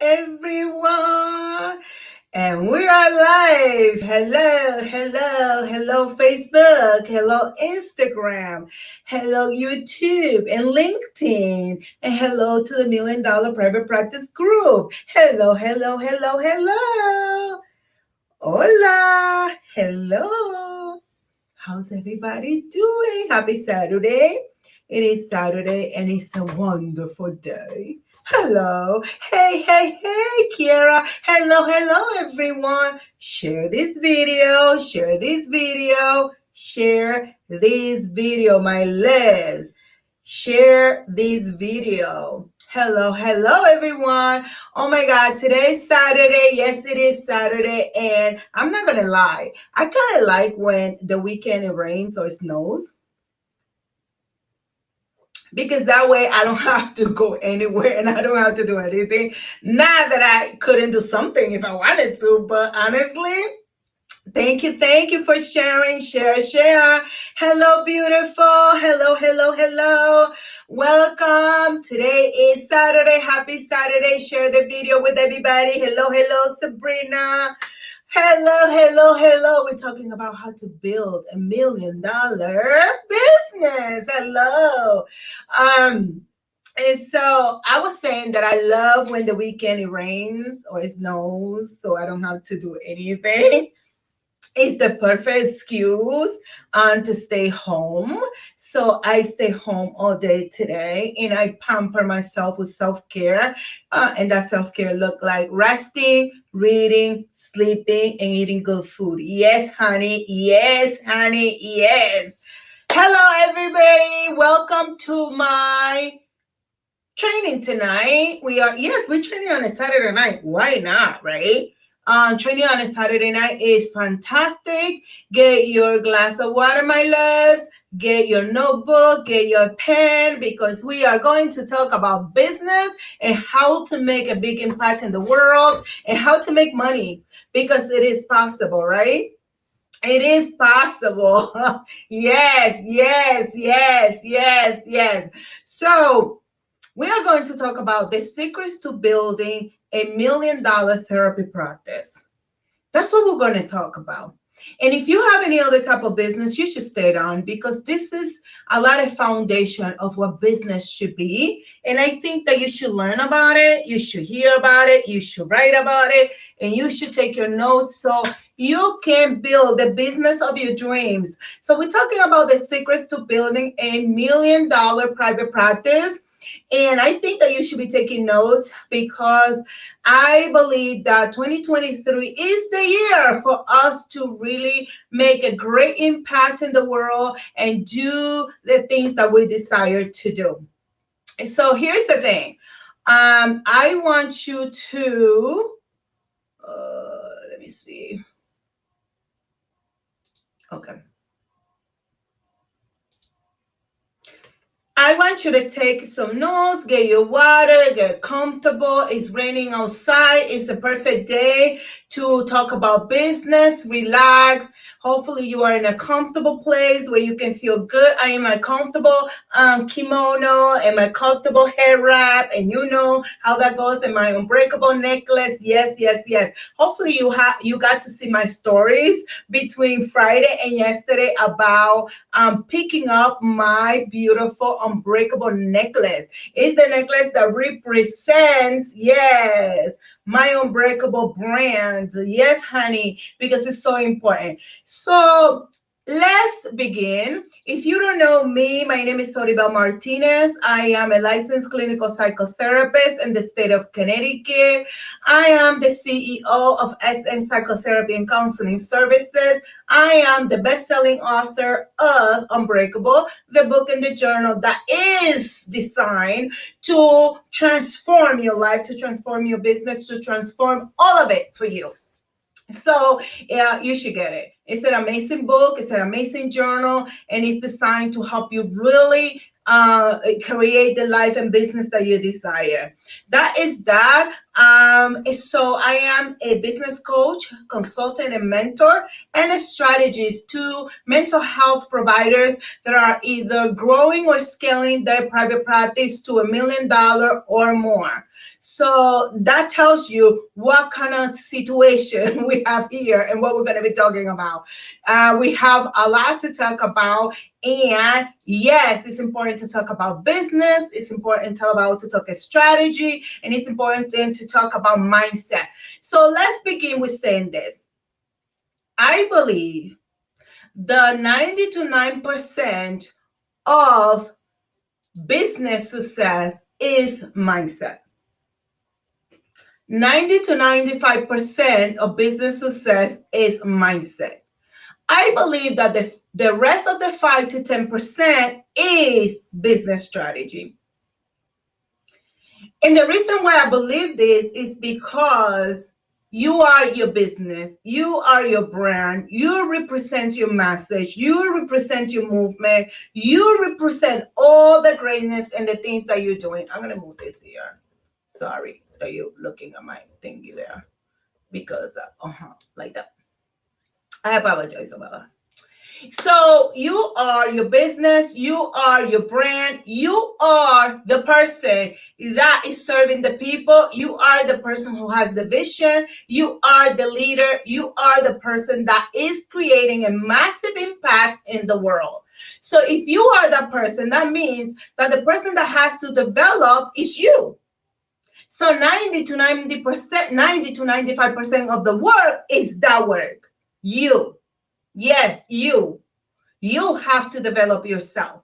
everyone. And we are live. Hello, Facebook. Hello, Instagram. Hello, YouTube and LinkedIn. And hello to the $1 Million Private Practice Group. Hello. Hola. Hello. How's everybody doing? Happy Saturday. It is Saturday and it's a wonderful day. Hello. Hey, Kiara. Hello, everyone. Share this video, my loves. Share this video. Hello, everyone. Oh my God, today's Saturday. Yes, it is Saturday. And I'm not going to lie. I kind of like when the weekend it rains or snows, because that way I don't have to go anywhere and I don't have to do anything. Not that I couldn't do something if I wanted to, but honestly, thank you for sharing. Share. Hello, beautiful. Hello. Welcome. Today is Saturday. Happy Saturday. Share the video with everybody. Hello, Sabrina. Hello. We're talking about how to build $1 million business. Hello. And so I was saying that I love when the weekend it rains or it snows, so I don't have to do anything. It's the perfect excuse to stay home. So I stay home all day today and I pamper myself with self-care. And that self-care look like resting, reading, sleeping, and eating good food. Yes, honey. Yes. Hello, everybody. Welcome to my training tonight. We're training on a Saturday night. Why not, right? Training on a Saturday night is fantastic. Get your glass of water, my loves. Get your notebook, get your pen, because we are going to talk about business and how to make a big impact in the world and how to make money, because it is possible, right? It is possible. Yes. So we are going to talk about the secrets to building $1 million therapy practice. That's what we're going to talk about. And if you have any other type of business, you should stay on, because this is a lot of foundation of what business should be. And I think that you should learn about it. You should hear about it. You should write about it. And you should take your notes so you can build the business of your dreams. So we're talking about the secrets to building $1 million private practice. And I think that you should be taking notes, because I believe that 2023 is the year for us to really make a great impact in the world and do the things that we desire to do. So here's the thing. I want you to, let me see. Okay. I want you to take some notes, get your water, get comfortable. It's raining outside. It's the perfect day to talk about business, relax. Hopefully you are in a comfortable place where you can feel good. I am in my comfortable kimono and my comfortable hair wrap, and you know how that goes, in my Unbreakable necklace. Yes. Hopefully you got to see my stories between Friday and yesterday about picking up my beautiful Unbreakable necklace. It's the necklace that represents, yes, my Unbreakable brand. Yes, honey, because it's so important. So let's begin. If you don't know me, my name is Soribel Martinez. I am a licensed clinical psychotherapist in the state of Connecticut. I am the CEO of SM Psychotherapy and Counseling Services. I am the best-selling author of Unbreakable, the book and the journal that is designed to transform your life, to transform your business, to transform all of it for you. So yeah, you should get it. It's an amazing book. It's an amazing journal, and it's designed to help you really create the life and business that you desire. That is that. So I am a business coach, consultant, and mentor, and a strategist to mental health providers that are either growing or scaling their private practice to $1 million or more. So that tells you what kind of situation we have here and what we're going to be talking about. We have a lot to talk about. And yes, it's important to talk about business. It's important to talk about strategy. And it's important to talk about mindset. So let's begin with saying this. I believe the 90 to 9% of business success is mindset. 90 to 95% of business success is mindset. I believe that the rest of the 5 to 10% is business strategy. And the reason why I believe this is because you are your business, you are your brand, you represent your message, you represent your movement, you represent all the greatness and the things that you're doing. I'm going to move this here. Sorry that you're looking at my thingy there because like that. I apologize about that. So you are your business, you are your brand, you are the person that is serving the people, you are the person who has the vision, you are the leader, you are the person that is creating a massive impact in the world. So if you are that person, that means that the person that has to develop is you. So 90 to 90%, 90 to 95% of the work is that work. You. Yes, you. You have to develop yourself.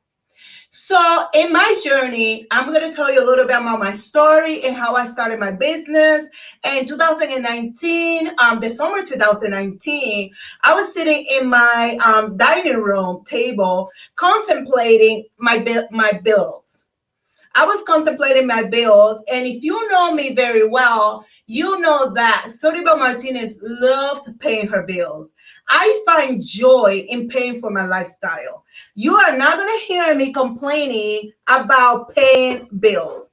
So in my journey, I'm going to tell you a little bit about my story and how I started my business. In 2019, the summer 2019, I was sitting in my dining room table contemplating my bills. I was contemplating my bills, and if you know me very well, you know that Soribel Martinez loves paying her bills. I find joy in paying for my lifestyle. You are not going to hear me complaining about paying bills.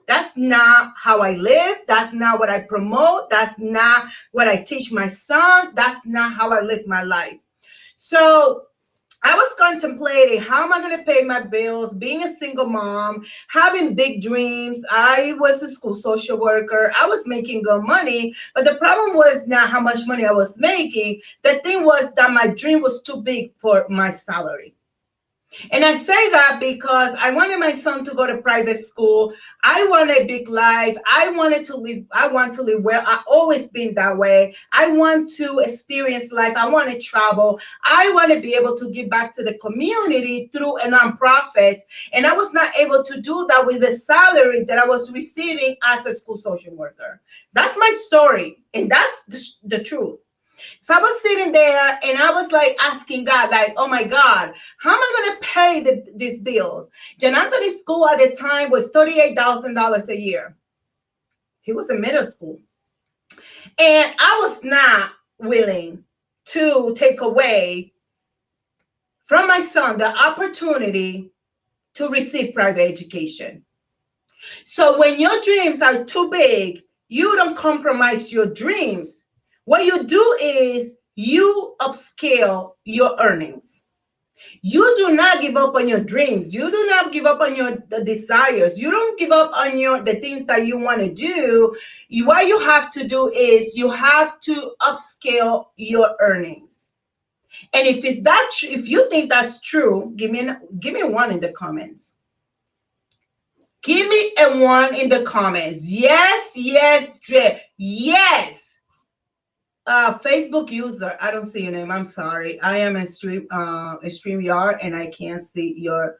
That's not how I live. That's not what I promote. That's not what I teach my son. That's not how I live my life. So I was contemplating, how am I going to pay my bills, being a single mom, having big dreams. I was a school social worker. I was making good money, but the problem was not how much money I was making. The thing was that my dream was too big for my salary. And I say that because I wanted my son to go to private school. I want a big life. I want to live well. I've always been that way. I want to experience life. I want to travel. I want to be able to give back to the community through a nonprofit. And I was not able to do that with the salary that I was receiving as a school social worker. That's my story. And that's the truth. So I was sitting there and I was like asking God, like, oh my God, how am I going to pay these bills? John Anthony's school at the time was $38,000 a year. He was in middle school. And I was not willing to take away from my son the opportunity to receive private education. So when your dreams are too big, you don't compromise your dreams. What you do is you upscale your earnings. You do not give up on your dreams. You do not give up on your desires. You don't give up on the things that you want to do. What you have to do is you have to upscale your earnings. And if you think that's true, give me one in the comments. Give me a one in the comments. Yes, yes, yes. Facebook user, I don't see your name. I'm sorry. I am a StreamYard and I can't see your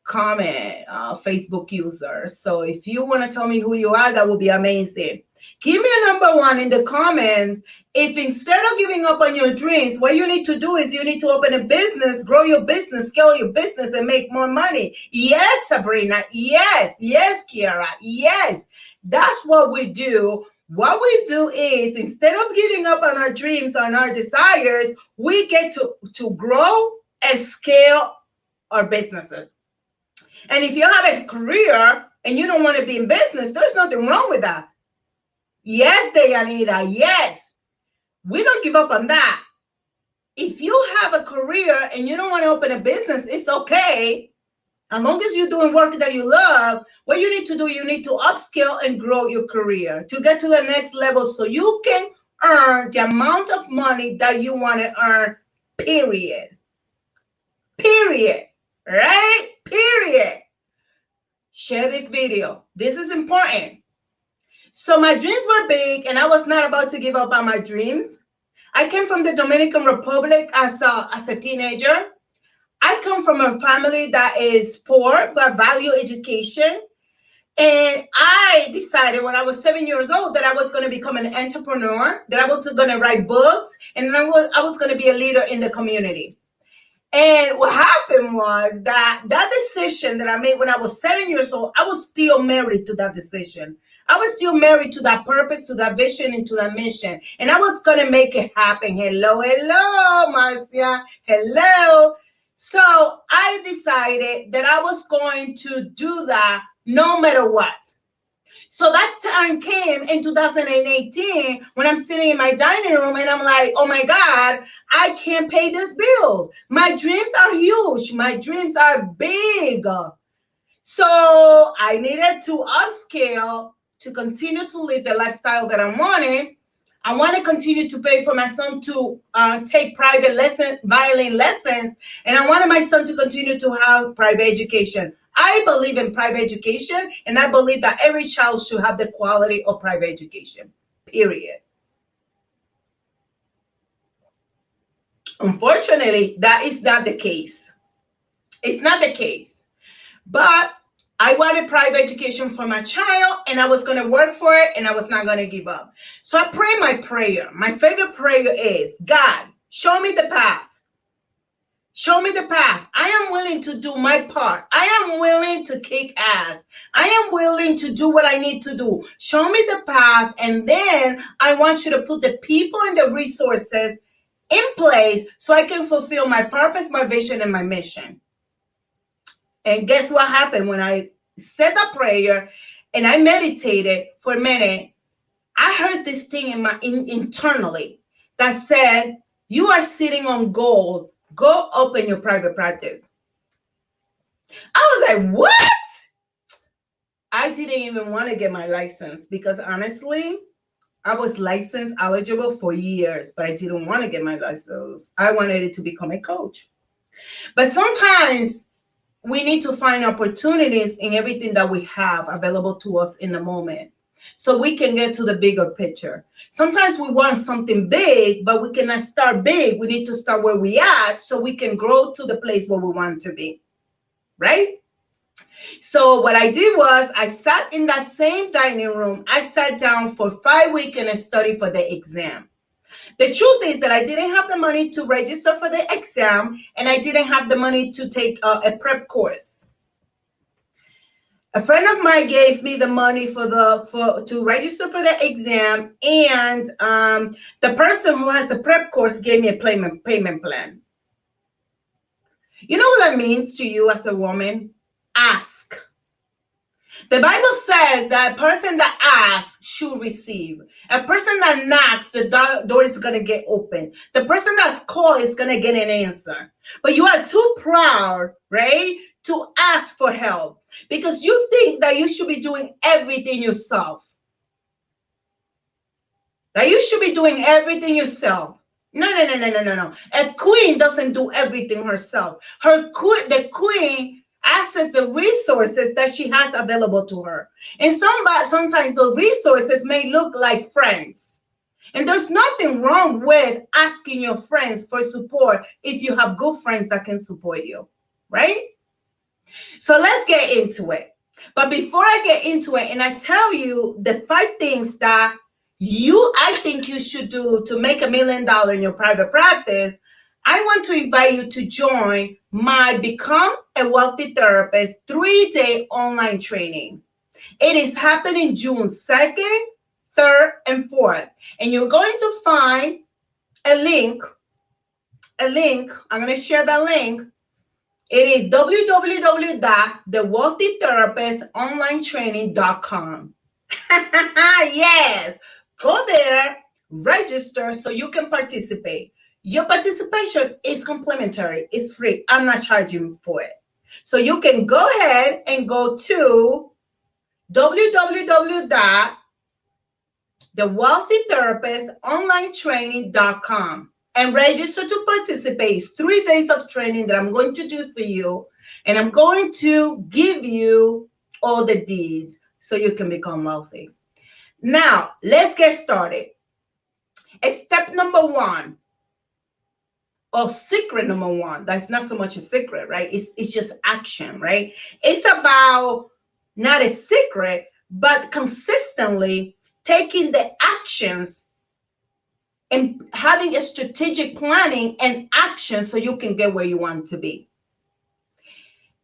comment. Facebook user. So if you want to tell me who you are, that would be amazing. Give me a number one in the comments. If instead of giving up on your dreams, what you need to do is you need to open a business, grow your business, scale your business, and make more money. Yes, Sabrina. Yes, yes, Kiara. Yes, that's what we do What we do is, instead of giving up on our dreams, on our desires, we get to grow and scale our businesses. And if you have a career and you don't want to be in business, there's nothing wrong with that. Yes, Deyanira, yes. We don't give up on that. If you have a career and you don't want to open a business, it's okay. As long as you're doing work that you love, what you need to do, you need to upskill and grow your career to get to the next level so you can earn the amount of money that you want to earn, period. Period. Right? Period. Share this video. This is important. So my dreams were big and I was not about to give up on my dreams. I came from the Dominican Republic as a teenager. I come from a family that is poor but value education. And I decided when I was 7 years old that I was going to become an entrepreneur, that I was going to write books, and I was going to be a leader in the community. And what happened was that decision that I made when I was 7 years old, I was still married to that decision. I was still married to that purpose, to that vision, and to that mission. And I was going to make it happen. Hello, Marcia. Hello. So I decided that I was going to do that no matter what. So that time came in 2018 when I'm sitting in my dining room and I'm like, oh my God, I can't pay these bills. My dreams are huge. My dreams are big. So I needed to upscale to continue to live the lifestyle that I wanted. I want to continue to pay for my son to take private violin lessons. And I wanted my son to continue to have private education. I believe in private education, and I believe that every child should have the quality of private education, period. Unfortunately, that is not the case. It's not the case. But I wanted private education for my child, and I was going to work for it, and I was not going to give up. So I pray my prayer. My favorite prayer is, God, show me the path. Show me the path. I am willing to do my part. I am willing to kick ass. I am willing to do what I need to do. Show me the path, and then I want you to put the people and the resources in place so I can fulfill my purpose, my vision, and my mission. And guess what happened when I said that prayer and I meditated for a minute? I heard this thing internally that said, you are sitting on gold. Go open your private practice. I was like, what? I didn't even want to get my license because honestly, I was license eligible for years, but I didn't want to get my license. I wanted it to become a coach. But sometimes we need to find opportunities in everything that we have available to us in the moment so we can get to the bigger picture. Sometimes we want something big, but we cannot start big. We need to start where we are so we can grow to the place where we want to be, right? So what I did was I sat in that same dining room. I sat down for 5 weeks and I studied for the exam. The truth is that I didn't have the money to register for the exam, and I didn't have the money to take a prep course. A friend of mine gave me the money to register for the exam, and the person who has the prep course gave me a payment plan. You know what that means to you as a woman? Ask. The Bible says that a person that asks should receive. A person that knocks, the door is going to get open. The person that's called is going to get an answer. But you are too proud, right, to ask for help because you think that you should be doing everything yourself. That you should be doing everything yourself. No. A queen doesn't do everything herself. The queen access the resources that she has available to her. And sometimes the resources may look like friends. And there's nothing wrong with asking your friends for support if you have good friends that can support you, right? So let's get into it. But before I get into it and I tell you the 5 things that I think you should do to make $1 million in your private practice, I want to invite you to join my Become a Wealthy Therapist 3-day online training. It is happening June 2nd, 3rd, and 4th. And you're going to find a link. I'm going to share that link. It is www.thewealthytherapistonlinetraining.com. Yes, go there, register so you can participate. Your participation is complimentary, it's free. I'm not charging for it. So you can go ahead and go to www.thewealthytherapistonlinetraining.com and register to participate. It's 3 days of training that I'm going to do for you, and I'm going to give you all the deeds so you can become wealthy. Now, let's get started. Step number 1, or secret number 1, that's not so much a secret, right? It's just action, right? It's about not a secret, but consistently taking the actions and having a strategic planning and action so you can get where you want to be.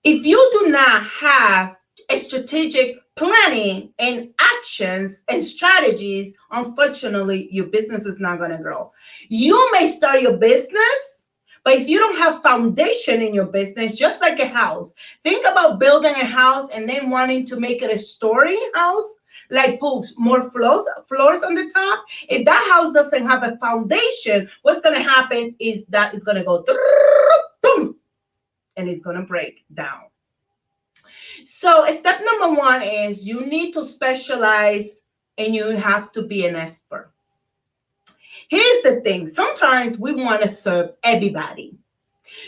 If you do not have a strategic planning and actions and strategies, unfortunately, your business is not going to grow. You may start your business, but if you don't have foundation in your business, just like a house, think about building a house and then wanting to make it a story house, like put more floors on the top. If that house doesn't have a foundation, what's going to happen is that it's going to go boom, and it's going to break down. So step number 1 is you need to specialize and you have to be an expert. Here's the thing. Sometimes we want to serve everybody.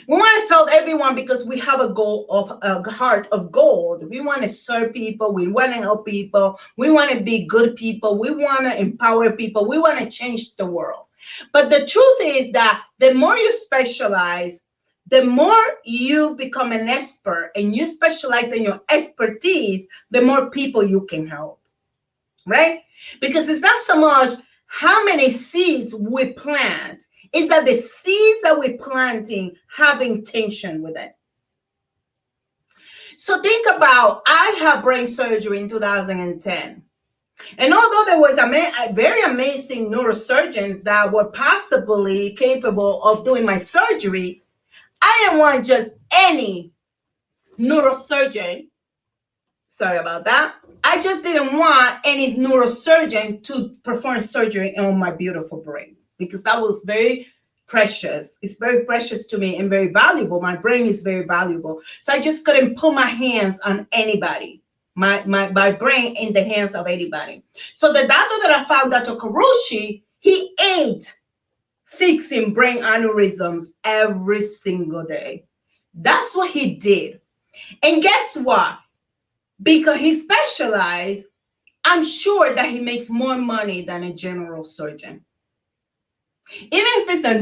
We want to serve everyone because we have a goal of a heart of gold. We want to serve people. We want to help people. We want to be good people. We want to empower people. We want to change the world. But the truth is that the more you specialize, the more you become an expert and you specialize in your expertise, the more people you can help, right? Because it's not so much how many seeds we plant, it's that the seeds that we're planting have intention with it. So think about, I had brain surgery in 2010. And although there was a very amazing neurosurgeons that were possibly capable of doing my surgery, I didn't want just any neurosurgeon. Sorry about that. I just didn't want any neurosurgeon to perform surgery on my beautiful brain because that was very precious. It's very precious to me and very valuable. My brain is very valuable. So I just couldn't put my hands on anybody, my brain in the hands of anybody. So the doctor that I found, Dr. Karushi, he ate fixing brain aneurysms every single day. That's what he did. And guess what? Because he specialized, I'm sure that he makes more money than a general surgeon. Even if it's a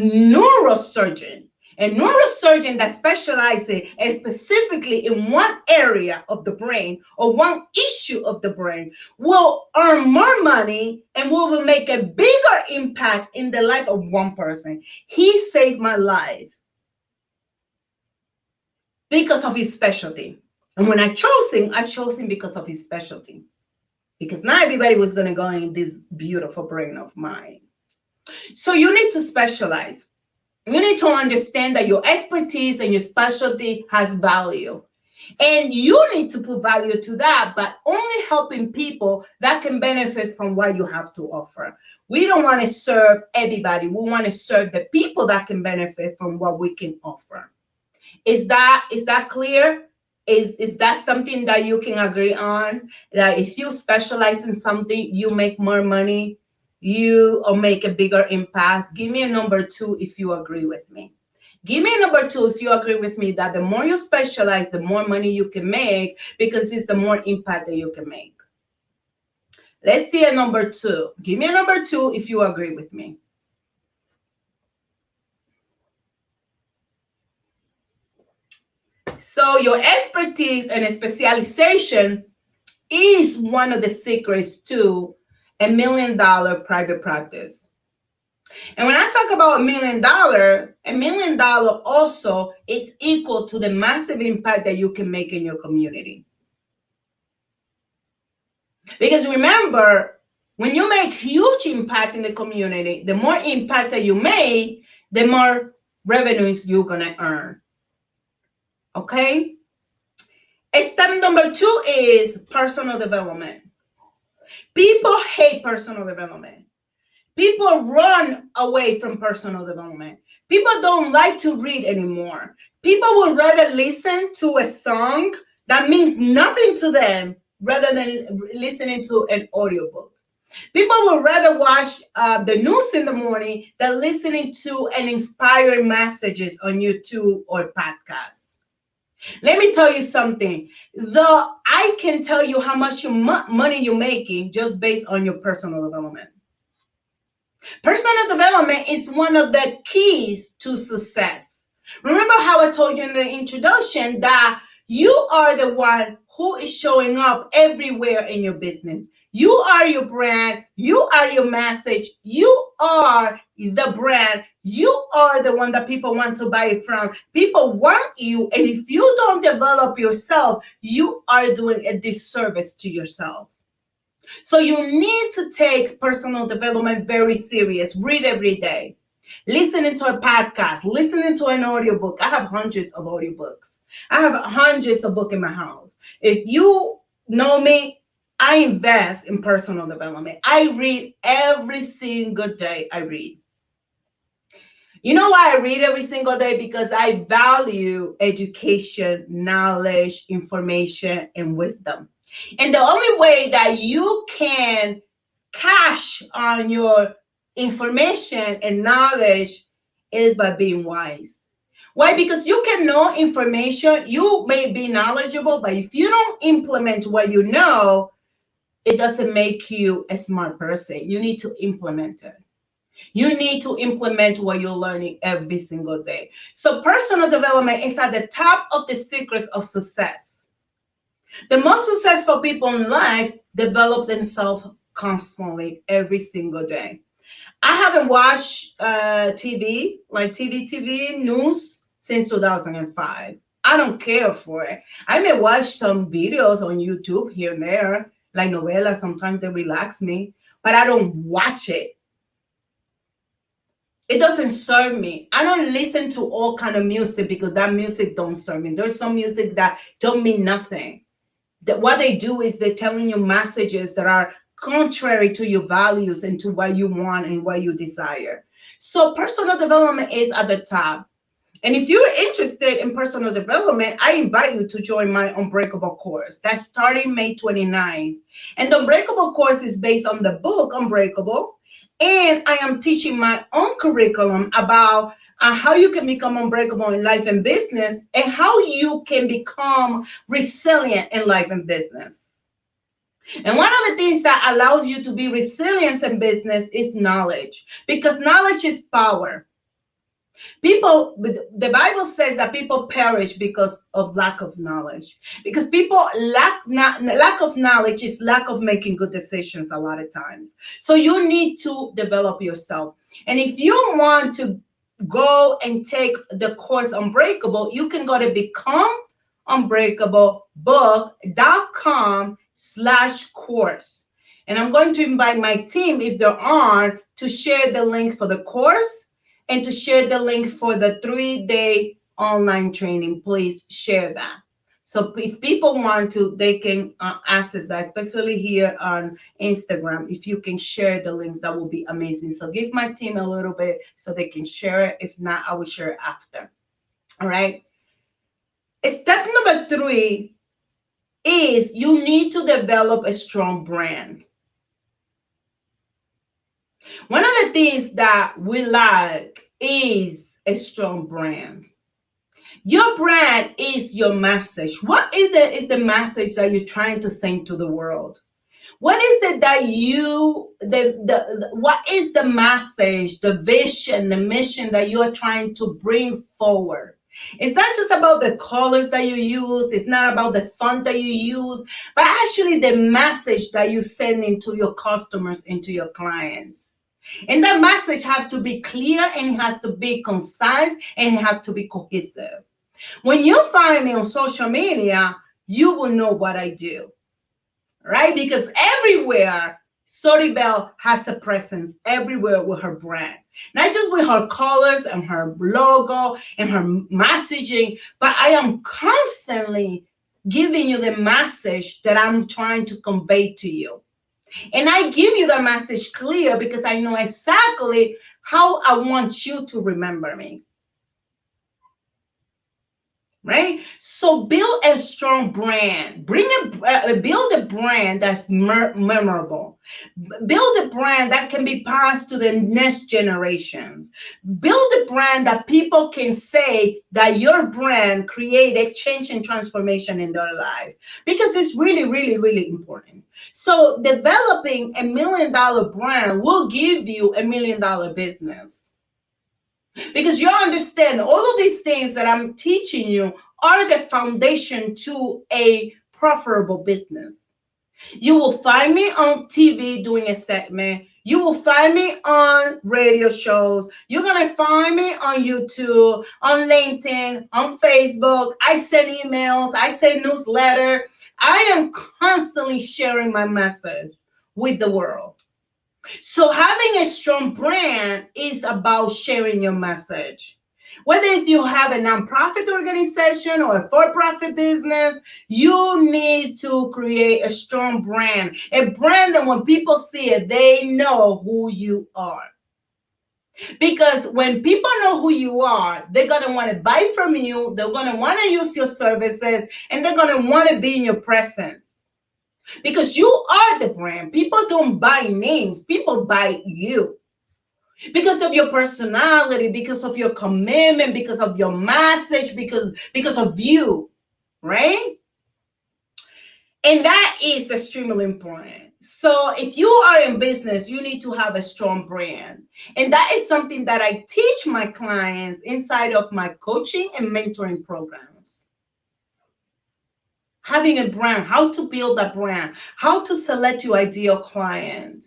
neurosurgeon that specializes specifically in one area of the brain or one issue of the brain will earn more money and will make a bigger impact in the life of one person. He saved my life because of his specialty. And when I chose him because of his specialty. Because not everybody was going to go in this beautiful brain of mine. So you need to specialize. You need to understand that your expertise and your specialty has value. And you need to put value to that, but only helping people that can benefit from what you have to offer. We don't want to serve everybody. We want to serve the people that can benefit from what we can offer. Is that clear? Is that something that you can agree on? That if you specialize in something, you make more money, you or make a bigger impact? Give me a number 2 if you agree with me. Give me a number 2 if you agree with me that the more you specialize, the more money you can make because it's the more impact that you can make. Let's see a number 2. Give me a number 2 if you agree with me. So your expertise and specialization is one of the secrets to $1 million private practice. And when I talk about $1 million, $1 million also is equal to the massive impact that you can make in your community. Because remember, When you make huge impact in the community, the more impact that you make, the more revenues you're going to earn. Okay? Step number 2 is personal development. People hate personal development. People run away from personal development. People don't like to read anymore. People would rather listen to a song that means nothing to them rather than listening to an audiobook. People would rather watch the news in the morning than listening to an inspiring messages on YouTube or podcasts. Let me tell you something. I can tell you how much money you're making just based on your personal development. Personal development is one of the keys to success. Remember how I told you in the introduction that you are the one who is showing up everywhere in your business. You are your brand. You are your message. You are the brand. You are the one that people want to buy it from. People want you. And if you don't develop yourself, you are doing a disservice to yourself. So you need to take personal development very serious. Read every day. Listening to a podcast, listening to an audiobook. I have hundreds of audiobooks. I have hundreds of books in my house. If you know me, I invest in personal development. I read every single day. I read. You know why I read every single day? Because I value education, knowledge, information, and wisdom. And the only way that you can cash on your information and knowledge is by being wise. Why? Because you can know information, you may be knowledgeable, but if you don't implement what you know, it doesn't make you a smart person. You need to implement it. You need to implement what you're learning every single day. So personal development is at the top of the secrets of success. The most successful people in life develop themselves constantly every single day. I haven't watched TV, like TV news since 2005. I don't care for it. I may watch some videos on YouTube here and there, like novelas. Sometimes they relax me, but I don't watch it. It doesn't serve me. I don't listen to all kind of music because that music don't serve me. There's some music that don't mean nothing. That what they do is they're telling you messages that are contrary to your values and to what you want and what you desire. So personal development is at the top. And if you're interested in personal development, I invite you to join my Unbreakable course. That's starting May 29th. And the Unbreakable course is based on the book Unbreakable. And I am teaching my own curriculum about how you can become unbreakable in life and business and how you can become resilient in life and business. And one of the things that allows you to be resilient in business is knowledge, because knowledge is power. The Bible says that people perish because of lack of knowledge. Because people lack of knowledge is lack of making good decisions a lot of times. So you need to develop yourself. And if you want to go and take the course Unbreakable, you can go to becomeunbreakable.com/course. And I'm going to invite my team, if they're on, to share the link for the course and to share the link for the 3-day online training. Please share that. So if people want to, they can access that, especially here on Instagram. If you can share the links, that will be amazing. So give my team a little bit so they can share it. If not, I will share it after. All right. Step number 3 is you need to develop a strong brand. One of the things that we like is a strong brand. Your brand is your message. What is the message that you're trying to send to the world? What is it that what is the message, the vision, the mission that you are trying to bring forward? It's not just about the colors that you use. It's not about the font that you use, but actually the message that you send into your customers, into your clients. And that message has to be clear, and it has to be concise, and it has to be cohesive. When you find me on social media, you will know what I do, right? Because everywhere Soribel has a presence everywhere with her brand, not just with her colors and her logo and her messaging, but I am constantly giving you the message that I'm trying to convey to you. And I give you the message clear because I know exactly how I want you to remember me. Right? So build a strong brand. Build a brand that's memorable. Build a brand that can be passed to the next generations. Build a brand that people can say that your brand created change and transformation in their life, because it's really, really, really important. So developing $1 million brand will give you $1 million business. Because you understand all of these things that I'm teaching you are the foundation to a profitable business. You will find me on TV doing a segment. You will find me on radio shows. You're going to find me on YouTube, on LinkedIn, on Facebook. I send emails. I send newsletter. I am constantly sharing my message with the world. So having a strong brand is about sharing your message. Whether if you have a nonprofit organization or a for-profit business, you need to create a strong brand. A brand that when people see it, they know who you are. Because when people know who you are, they're going to want to buy from you, they're going to want to use your services, and they're going to want to be in your presence. Because you are the brand. People don't buy names, people buy you. Because of your personality, because of your commitment, because of your message, because of you, right? And that is extremely important. So if you are in business, you need to have a strong brand. And that is something that I teach my clients inside of my coaching and mentoring programs. Having a brand, how to build a brand, how to select your ideal client.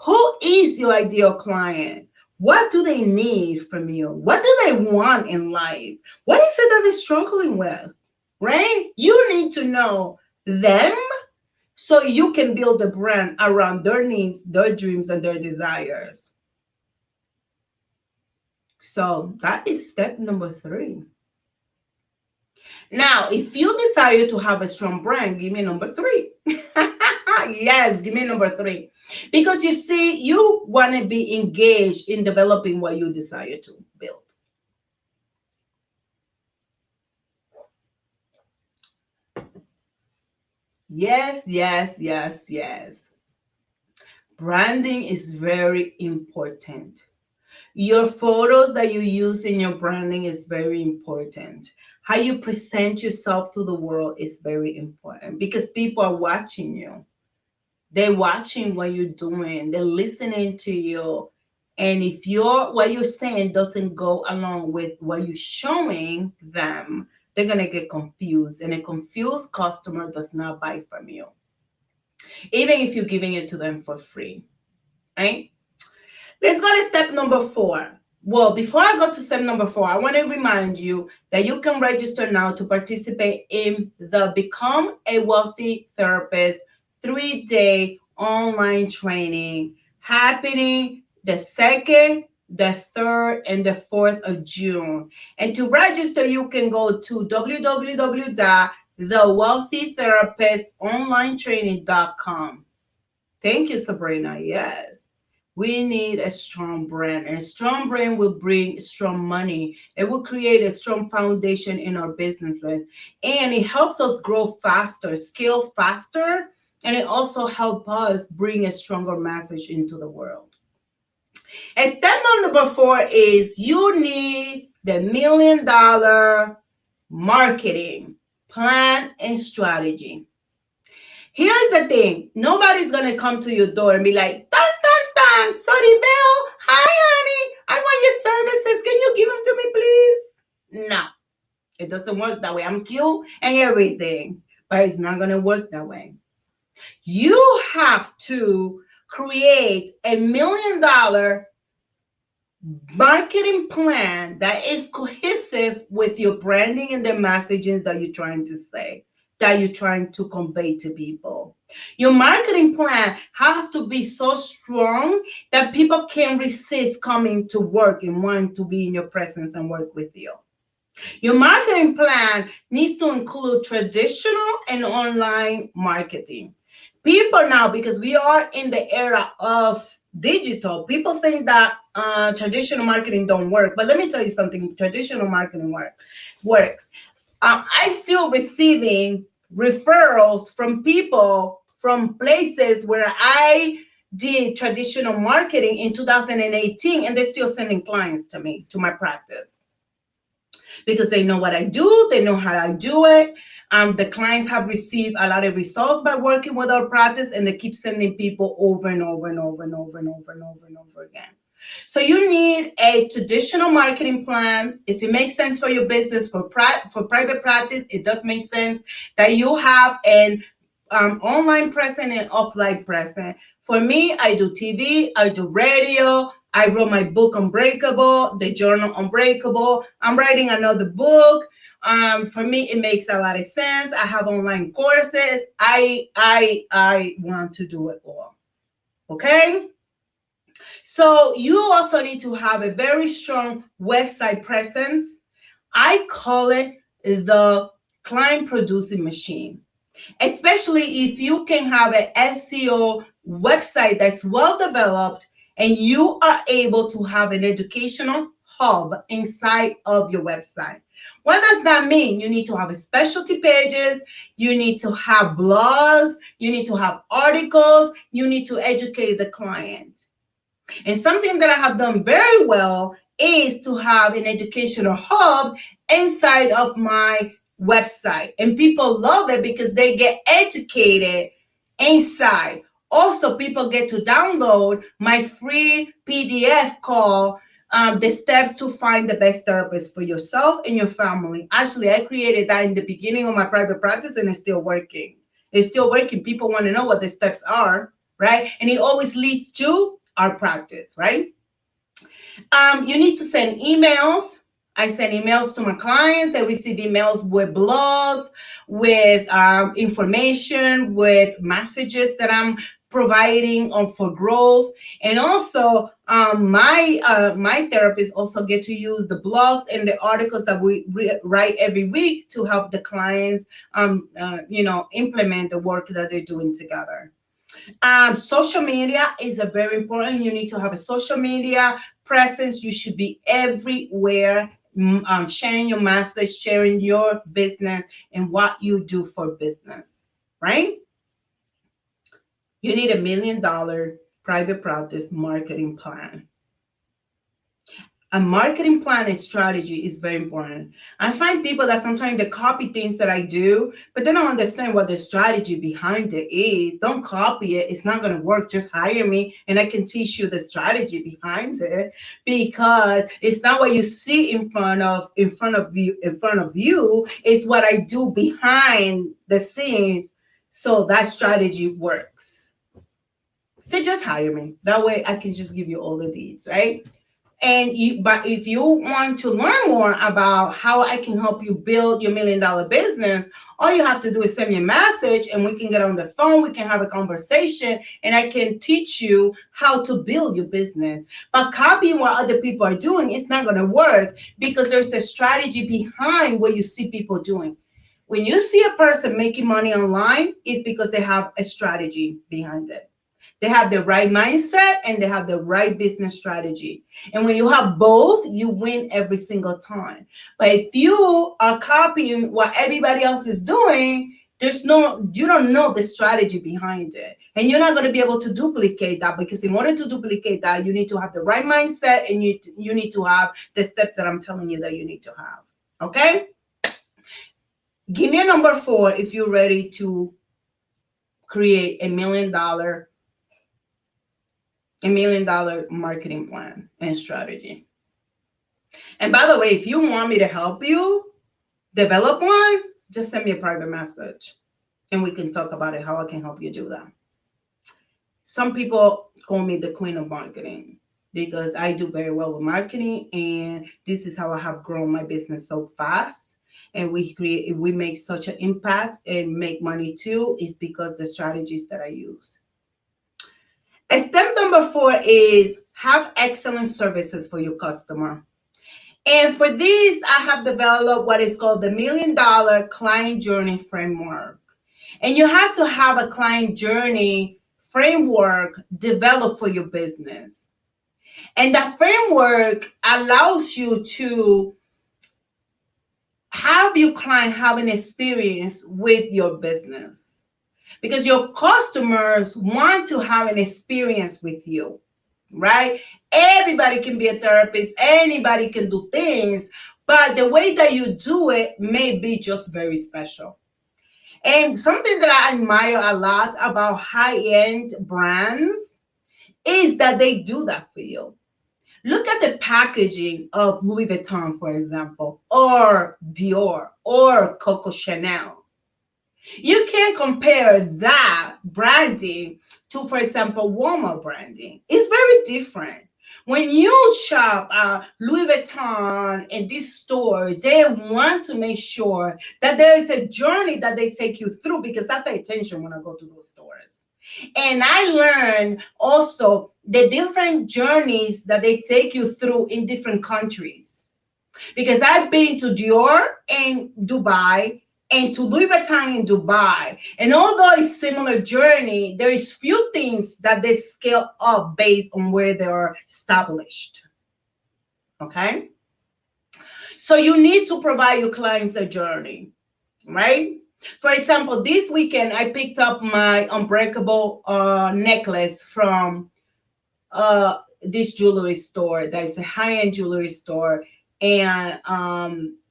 Who is your ideal client? What do they need from you? What do they want in life? What is it that they're struggling with? Right? You need to know them so you can build a brand around their needs, their dreams, and their desires. So that is step number 3. Now, if you desire to have a strong brand, give me number 3. Yes, give me number 3. Because you see, you want to be engaged in developing what you desire to build. Yes, yes, yes, yes. Branding is very important. Your photos that you use in your branding is very important. How you present yourself to the world is very important because people are watching you. They're watching what you're doing. They're listening to you. And if what you're saying doesn't go along with what you're showing them, they're going to get confused. And a confused customer does not buy from you, even if you're giving it to them for free, right? Let's go to step number 4. Well, before I go to step number 4, I want to remind you that you can register now to participate in the Become a Wealthy Therapist 3-day online training happening the 2nd, the 3rd, and the 4th of June. And to register, you can go to www.thewealthytherapistonlinetraining.com. Thank you, Sabrina. Yes. We need a strong brand, and a strong brand will bring strong money. It will create a strong foundation in our businesses, and it helps us grow faster, scale faster, and it also helps us bring a stronger message into the world. And step number 4 is you need the $1 million marketing plan and strategy. Here's the thing. Nobody's going to come to your door and be like, dun, dun, dun, Soribel, hi, honey. I want your services. Can you give them to me, please? No, it doesn't work that way. I'm cute and everything, but it's not going to work that way. You have to create $1 million marketing plan that is cohesive with your branding and the messages that you're trying to say, that you're trying to convey to people. Your marketing plan has to be so strong that people can't resist coming to work and want to be in your presence and work with you. Your marketing plan needs to include traditional and online marketing. People now, because we are in the era of digital, people think that traditional marketing don't work. But let me tell you something: traditional marketing works. I still receiving referrals from people from places where I did traditional marketing in 2018, and they're still sending clients to me, to my practice, because they know what I do, they know how I do it. The clients have received a lot of results by working with our practice, and they keep sending people over and over and over and over and over and over and over again. So you need a traditional marketing plan. If it makes sense for your business, for private practice, it does make sense that you have an online presence and offline presence. For me, I do TV, I do radio. I wrote my book Unbreakable, the journal Unbreakable. I'm writing another book. For me, it makes a lot of sense. I have online courses. I want to do it all. Okay. So you also need to have a very strong website presence. I call it the client producing machine, especially if you can have an SEO website that's well developed and you are able to have an educational hub inside of your website. What does that mean? You need to have specialty pages, you need to have blogs, you need to have articles, you need to educate the client. And something that I have done very well is to have an educational hub inside of my website. And people love it because they get educated inside. Also, people get to download my free PDF called The Steps to Find the Best Therapist for Yourself and Your Family. Actually, I created that in the beginning of my private practice, and it's still working. It's still working. People want to know what the steps are, right? And it always leads to our practice, right? You need to send emails. I send emails to my clients. They receive emails with blogs, with information, with messages that I'm providing for growth. And also, my therapists also get to use the blogs and the articles that we write every week to help the clients, implement the work that they're doing together. Social media is a very important. You need to have a social media presence. You should be everywhere, sharing your message, sharing your business and what you do for business, right? You need $1 million private practice marketing plan. A marketing plan and strategy is very important. I find people that sometimes they copy things that I do, but they don't understand what the strategy behind it is. Don't copy it. It's not going to work. Just hire me and I can teach you the strategy behind it, because it's not what you see in front of you. It's what I do behind the scenes. So that strategy works. So just hire me. That way I can just give you all the deeds, right? But if you want to learn more about how I can help you build your $1 million business, all you have to do is send me a message and we can get on the phone, we can have a conversation, and I can teach you how to build your business. But copying what other people are doing, it's not going to work, because there's a strategy behind what you see people doing. When you see a person making money online, it's because they have a strategy behind it. They have the right mindset and they have the right business strategy. And when you have both, you win every single time. But if you are copying what everybody else is doing, you don't know the strategy behind it. And you're not going to be able to duplicate that, because in order to duplicate that, you need to have the right mindset and you need to have the steps that I'm telling you that you need to have. Okay? Give me a number 4 if you're ready to create $1 million marketing plan and strategy. And by the way, if you want me to help you develop one, just send me a private message and we can talk about it, how I can help you do that. Some people call me the queen of marketing because I do very well with marketing, and this is how I have grown my business so fast. and we make such an impact and make money too, is because the strategies that I use. And step number 4 is have excellent services for your customer. And for this, I have developed what is called the $1,000,000 client journey framework. And you have to have a client journey framework developed for your business. And that framework allows you to have your client have an experience with your business, because your customers want to have an experience with you, right? Everybody can be a therapist, anybody can do things, but the way that you do it may be just very special. And something that I admire a lot about high-end brands is that they do that for you. Look at the packaging of Louis Vuitton, for example, or Dior, or Coco Chanel. You can't compare that branding to, for example, Walmart branding. It's very different. When you shop Louis Vuitton in these stores, they want to make sure that there is a journey that they take you through, because I pay attention when I go to those stores. And I learned also the different journeys that they take you through in different countries. Because I've been to Dior in Dubai and to Louis Vuitton in Dubai. And although it's similar journey, there is few things that they scale up based on where they are established. Okay? So you need to provide your clients a journey, right? For example, this weekend, I picked up my Unbreakable necklace from this jewelry store. That is a high-end jewelry store. And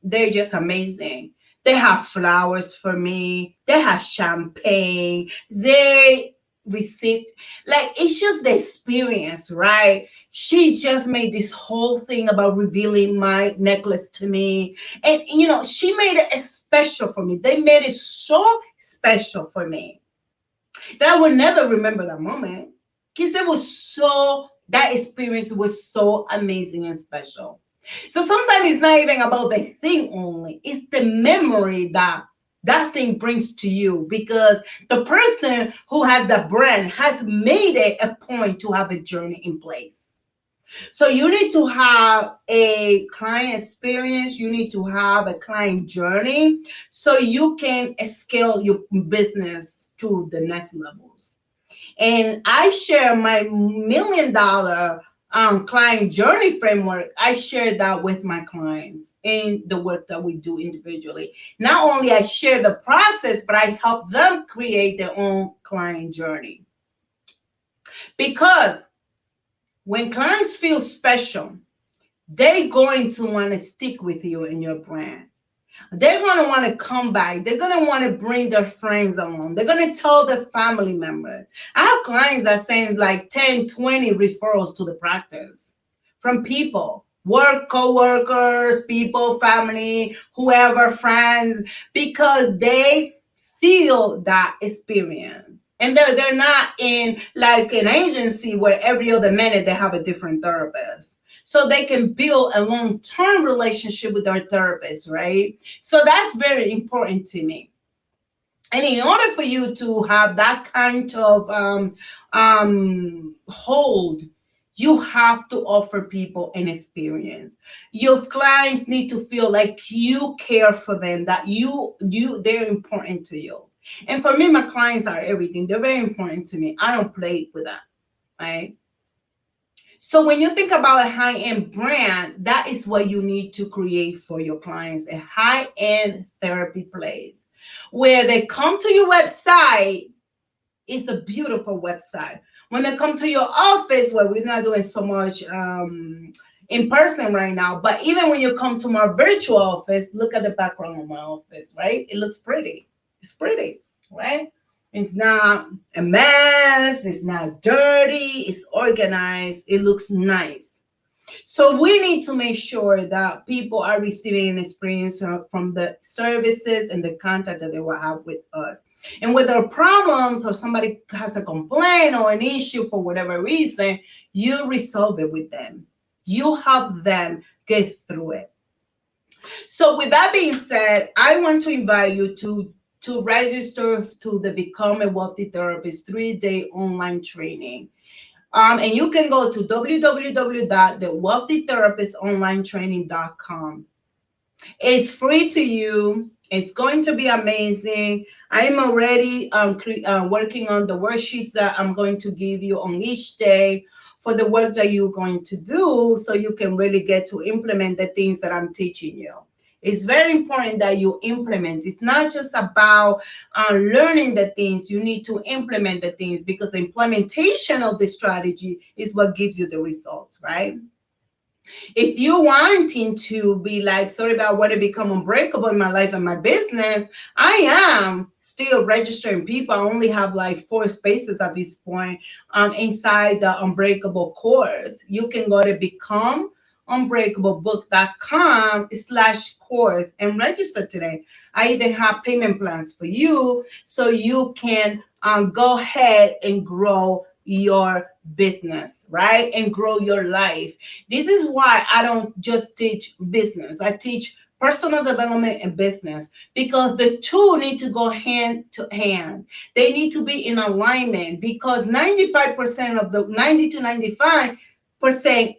they're just amazing. They have flowers for me. They have champagne. They receive, like, it's just the experience, right? She just made this whole thing about revealing my necklace to me. And, she made it special for me. They made it so special for me that I will never remember that moment, because that experience was so amazing and special. So sometimes it's not even about the thing only. It's the memory that thing brings to you, because the person who has the brand has made it a point to have a journey in place. So you need to have a client experience. You need to have a client journey so you can scale your business to the next levels. And I share my $1,000,000 client journey framework. I share that with my clients in the work that we do individually. Not only I share the process, but I help them create their own client journey. Because when clients feel special, they're going to want to stick with you and your brand. They're going to want to come back. They're going to want to bring their friends along. They're going to tell their family members. I have clients that send like 10, 20 referrals to the practice from people, work, co-workers, people, family, whoever, friends, because they feel that experience. And they're not in like an agency where every other minute they have a different therapist. So they can build a long-term relationship with their therapist, right? So that's very important to me. And in order for you to have that kind of hold, you have to offer people an experience. Your clients need to feel like you care for them, that they're important to you. And for me, my clients are everything. They're very important to me. I don't play with that, right? So when you think about a high-end brand, that is what you need to create for your clients, a high-end therapy place where they come to your website. It's a beautiful website. When they come to your office, well, we're not doing so much in person right now, but even when you come to my virtual office, look at the background of my office, right? It looks pretty. It's pretty, right? It's not a mess. It's not dirty. It's organized. It looks nice. So we need to make sure that people are receiving an experience from the services and the contact that they will have with us. And with their problems, or somebody has a complaint or an issue for whatever reason, you resolve it with them. You help them get through it. So with that being said, I want to invite you to register to the Become a Wealthy Therapist 3-day online training. And you can go to www.thewealthytherapistonlinetraining.com. It's free to you. It's going to be amazing. I'm already working on the worksheets that I'm going to give you on each day for the work that you're going to do so you can really get to implement the things that I'm teaching you. It's very important that you implement. It's not just about learning the things. You need to implement the things because the implementation of the strategy is what gives you the results, right? If you wanting to be like, sorry about want to become unbreakable in my life and my business, I am still registering people. I only have like 4 spaces at this point inside the Unbreakable course. You can go to becomeunbreakablebook.com/course and register today. I even have payment plans for you so you can go ahead and grow your business, right? And grow your life. This is why I don't just teach business. I teach personal development and business because the two need to go hand to hand. They need to be in alignment because 95% of the 90 to 95%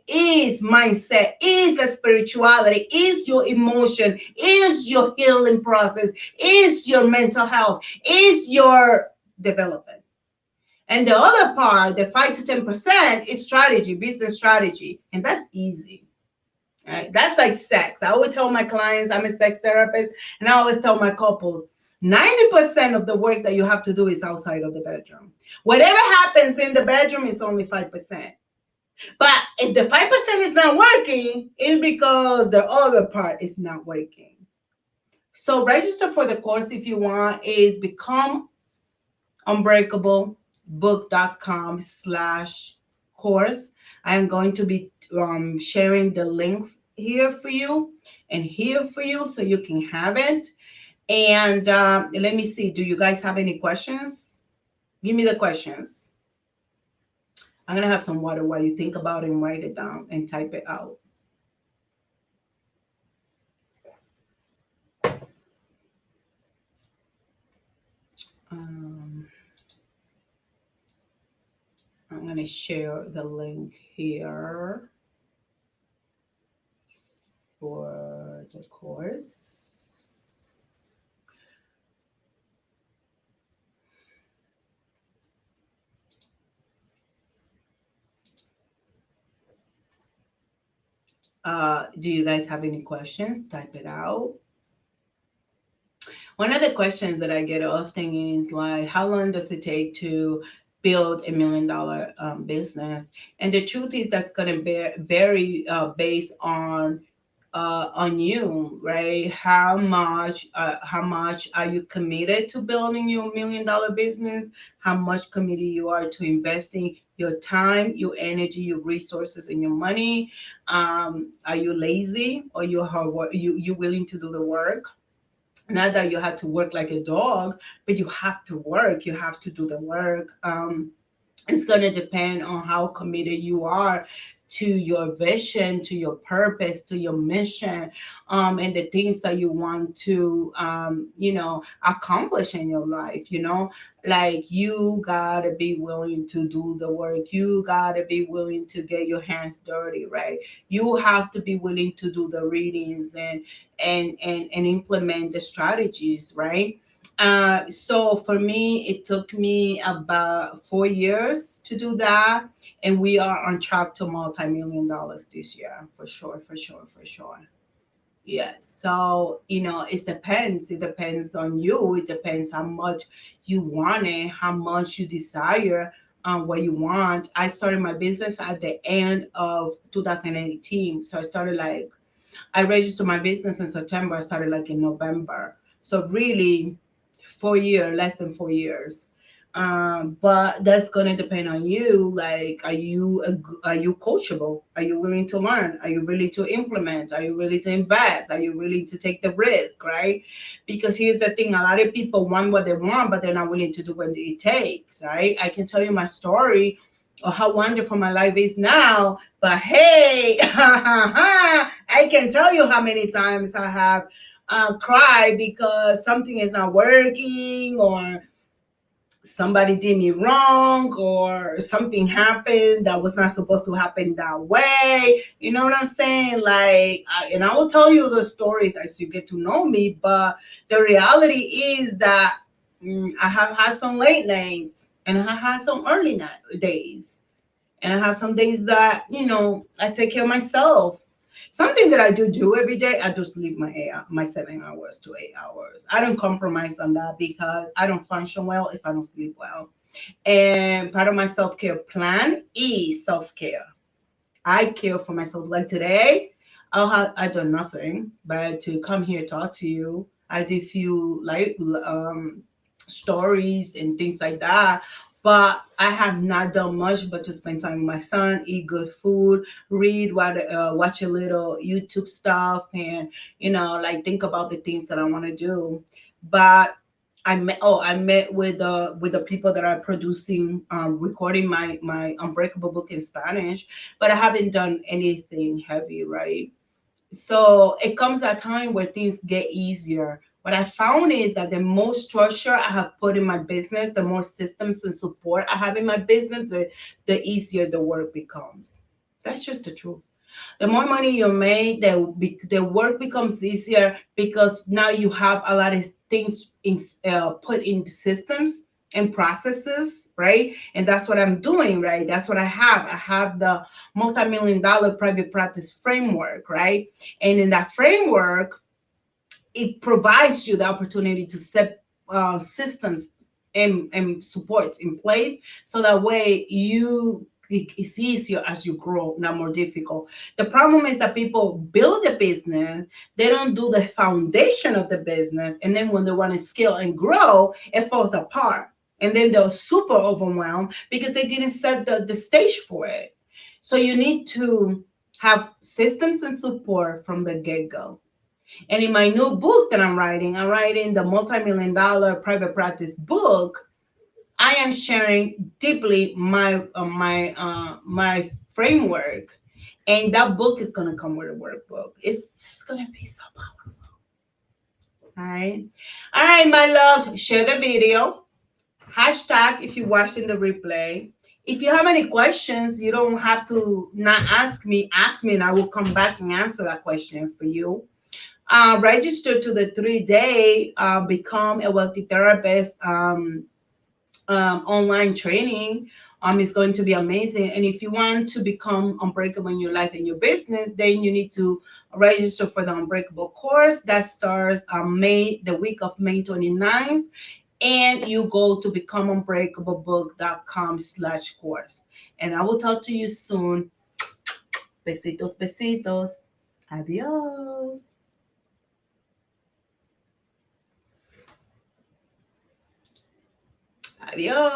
is mindset, is the spirituality, is your emotion, is your healing process, is your mental health, is your development. And the other part, the 5 to 10%, is strategy, business strategy. And that's easy. Right? That's like sex. I always tell my clients, I'm a sex therapist, and I always tell my couples, 90% of the work that you have to do is outside of the bedroom. Whatever happens in the bedroom is only 5%. But if the 5% is not working, it's because the other part is not working. So register for the course if you want. Is Become Unbreakable book.com/course. I'm going to be sharing the links here for you and here for you so you can have it. And let me see, do you guys have any questions? Give me the questions. I'm going to have some water while you think about it and write it down and type it out. I'm going to share the link here for the course. Do you guys have any questions? Type it out. One of the questions that I get often is like, how long does it take to build $1 million business? And the truth is that's going to vary based on you, right? How much are you committed to building your $1 million business? How much committed you are to investing your time, your energy, your resources, and your money? Are you lazy or you willing to do the work? Not that you have to work like a dog, but you have to work. You have to do the work. It's going to depend on how committed you are to your vision, to your purpose, to your mission, and the things that you want to, accomplish in your life. Like you gotta be willing to do the work. You gotta be willing to get your hands dirty, right? You have to be willing to do the readings and implement the strategies, right? So for me, it took me about 4 years to do that. And we are on track to multi-million dollars this year, for sure, for sure, for sure. Yes. So, it depends. It depends on you. It depends how much you want it, how much you desire what you want. I started my business at the end of 2018. So I registered my business in September. I started like in November. So really 4 years, less than 4 years. But that's gonna depend on you. Like, are you coachable? Are you willing to learn? Are you willing to implement? Are you willing to invest? Are you willing to take the risk? Right? Because here's the thing: a lot of people want what they want, but they're not willing to do what it takes. Right? I can tell you my story. or how wonderful my life is now. But hey, I can tell you how many times I have cried because something is not working, or somebody did me wrong, or something happened that was not supposed to happen that way. You know what I'm saying? Like, and I will tell you the stories as you get to know me, but the reality is that I have had some late nights and I have had some early night days. And I have some days that, I take care of myself. Something that I do every day, I do sleep my 7 hours to 8 hours. I don't compromise on that because I don't function well if I don't sleep well. And part of my self care plan is self care. I care for myself. Like today, I done nothing but to come here talk to you. I did few like stories and things like that. But I have not done much but to spend time with my son, eat good food, read, watch a little YouTube stuff, and like think about the things that I want to do. But I met with the people that are producing, recording my Unbreakable book in Spanish, but I haven't done anything heavy, right? So it comes a time where things get easier. What I found is that the more structure I have put in my business, the more systems and support I have in my business, the easier the work becomes. That's just the truth. The more money you make, the work becomes easier because now you have a lot of things put in the systems and processes, right? And that's what I'm doing, right? That's what I have. I have the multi-million dollar private practice framework, right? And in that framework, it provides you the opportunity to set systems and supports in place, so that way it's easier as you grow, not more difficult. The problem is that people build a business, they don't do the foundation of the business, and then when they want to scale and grow, it falls apart. And then they're super overwhelmed because they didn't set the stage for it. So you need to have systems and support from the get-go. And in my new book that I'm writing the multi-million dollar private practice book. I am sharing deeply my framework, and that book is gonna come with a workbook. It's gonna be so powerful. All right, my loves. Share the video. Hashtag if you're watching the replay. If you have any questions, you don't have to not ask me. Ask me, and I will come back and answer that question for you. Register to the 3-day Become a Wealthy Therapist online training. It's going to be amazing. And if you want to become unbreakable in your life and your business, then you need to register for the Unbreakable course that starts the week of May 29th. And you go to becomeunbreakablebook.com/course. And I will talk to you soon. Besitos, besitos. Adios. Adios.